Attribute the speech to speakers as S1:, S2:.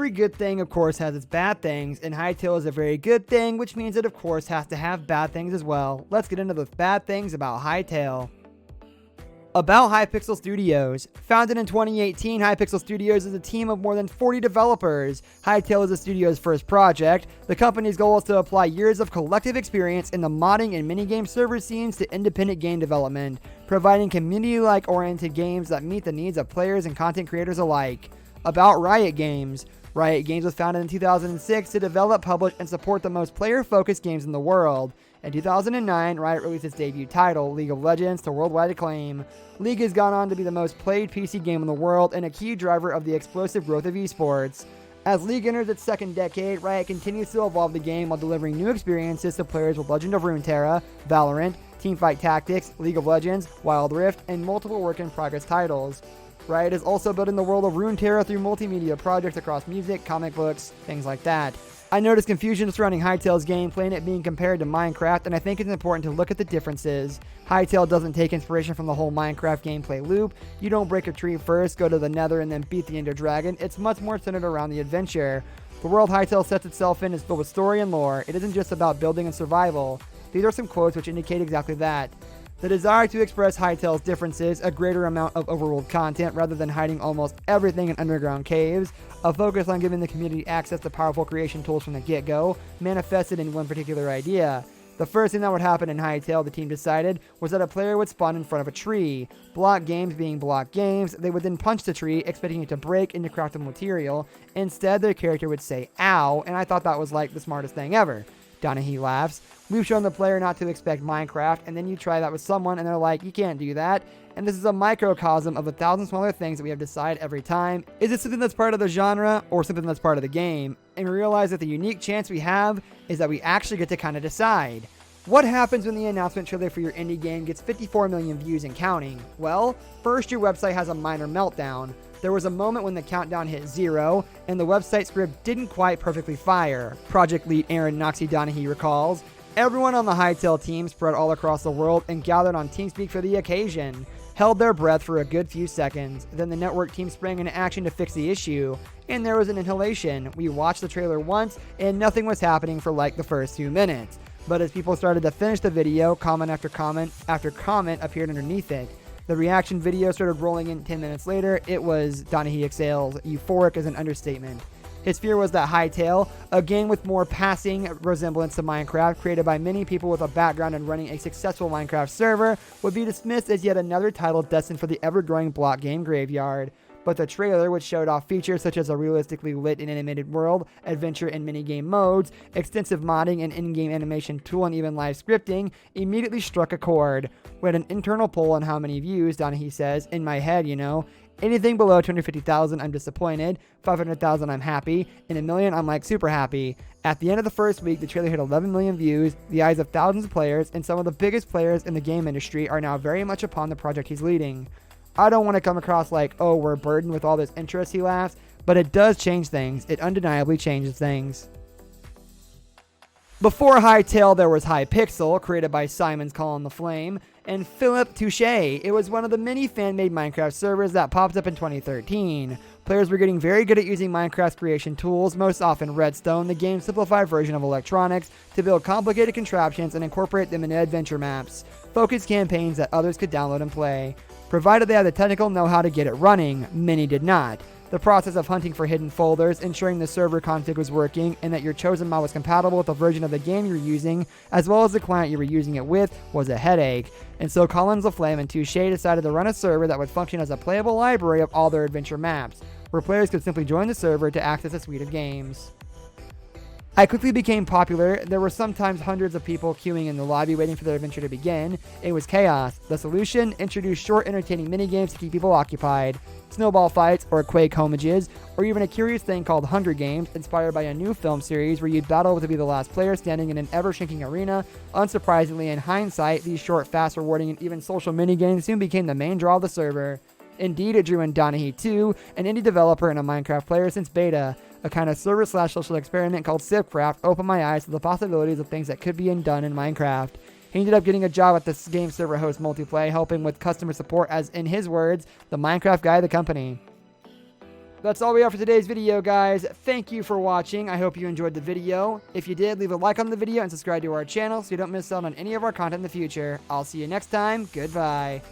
S1: Every good thing, of course, has its bad things, and Hytale is a very good thing, which means it, of course, has to have bad things as well. Let's get into the bad things about Hytale. About Hypixel Studios. Founded in 2018, Hypixel Studios is a team of more than 40 developers. Hytale is the studio's first project. The company's goal is to apply years of collective experience in the modding and minigame server scenes to independent game development, providing community-like oriented games that meet the needs of players and content creators alike. About Riot Games. Riot Games was founded in 2006 to develop, publish, and support the most player-focused games in the world. In 2009, Riot released its debut title, League of Legends, to worldwide acclaim. League has gone on to be the most played PC game in the world and a key driver of the explosive growth of esports. As League enters its second decade, Riot continues to evolve the game while delivering new experiences to players with Legend of Runeterra, Valorant, Teamfight Tactics, League of Legends, Wild Rift, and multiple work-in-progress titles. Riot is also building the world of Runeterra through multimedia projects across music, comic books, things like that. I noticed confusion surrounding Hytale's gameplay and it being compared to Minecraft, and I think it's important to look at the differences. Hytale doesn't take inspiration from the whole Minecraft gameplay loop. You don't break a tree first, go to the nether, and then beat the ender dragon. It's much more centered around the adventure. The world Hytale sets itself in is filled with story and lore. It isn't just about building and survival. These are some quotes which indicate exactly that. The desire to express Hytale's differences, a greater amount of overworld content rather than hiding almost everything in underground caves, a focus on giving the community access to powerful creation tools from the get-go, manifested in one particular idea. The first thing that would happen in Hytale, the team decided, was that a player would spawn in front of a tree. Block games being block games, they would then punch the tree, expecting it to break into craftable material. Instead, their character would say, "Ow," and I thought that was like the smartest thing ever. Donahue laughs. We've shown the player not to expect Minecraft, and then you try that with someone, and they're like, you can't do that. And this is a microcosm of 1,000 smaller things that we have to decide every time. Is it something that's part of the genre, or something that's part of the game? And we realize that the unique chance we have is that we actually get to kind of decide. What happens when the announcement trailer for your indie game gets 54 million views and counting? Well, first your website has a minor meltdown. There was a moment when the countdown hit 0, and the website script didn't quite perfectly fire. Project lead Aaron Noxie Donahue recalls. Everyone on the Hytale team spread all across the world and gathered on TeamSpeak for the occasion. Held their breath for a good few seconds. Then the network team sprang into action to fix the issue. And there was an inhalation. We watched the trailer once, and nothing was happening for like the first 2 minutes. But as people started to finish the video, comment after comment after comment appeared underneath it. The reaction video started rolling in 10 minutes later. It was, Donahue exhales, euphoric is an understatement. His fear was that Hytale, a game with more passing resemblance to Minecraft, created by many people with a background in running a successful Minecraft server, would be dismissed as yet another title destined for the ever-growing block game graveyard. But the trailer, which showed off features such as a realistically lit and animated world, adventure and minigame modes, extensive modding and in-game animation tool, and even live scripting, immediately struck a chord. We had an internal poll on how many views, Donahue says, in my head, you know. Anything below 250,000, I'm disappointed. 500,000, I'm happy. And 1 million, I'm like super happy. At the end of the first week, the trailer hit 11 million views, the eyes of thousands of players, and some of the biggest players in the game industry are now very much upon the project he's leading. I don't want to come across like, oh, we're burdened with all this interest, he laughs, but it does change things. It undeniably changes things. Before Hytale, there was Hypixel, created by Simon's Call on the Flame, and Philip Touche. It was one of the many fan-made Minecraft servers that popped up in 2013. Players were getting very good at using Minecraft creation tools, most often Redstone, the game's simplified version of electronics, to build complicated contraptions and incorporate them into adventure maps, focused campaigns that others could download and play. Provided they had the technical know-how to get it running, many did not. The process of hunting for hidden folders, ensuring the server config was working, and that your chosen mod was compatible with the version of the game you were using, as well as the client you were using it with, was a headache. And so Collins LaFlamme and Touche decided to run a server that would function as a playable library of all their adventure maps, where players could simply join the server to access a suite of games. I quickly became popular. There were sometimes hundreds of people queuing in the lobby waiting for their adventure to begin. It was chaos. The solution? Introduce short, entertaining minigames to keep people occupied. Snowball fights, or Quake homages, or even a curious thing called Hunger Games, inspired by a new film series where you'd battle to be the last player standing in an ever-shrinking arena. Unsurprisingly, in hindsight, these short, fast, rewarding, and even social minigames soon became the main draw of the server. Indeed, it drew in Donahue too, an indie developer and a Minecraft player since beta. A kind of server/social experiment called Civcraft opened my eyes to the possibilities of things that could be done in Minecraft. He ended up getting a job at this game server host Multiplay, helping with customer support as, in his words, the Minecraft guy of the company. That's all we have for today's video, guys. Thank you for watching. I hope you enjoyed the video. If you did, leave a like on the video and subscribe to our channel so you don't miss out on any of our content in the future. I'll see you next time. Goodbye.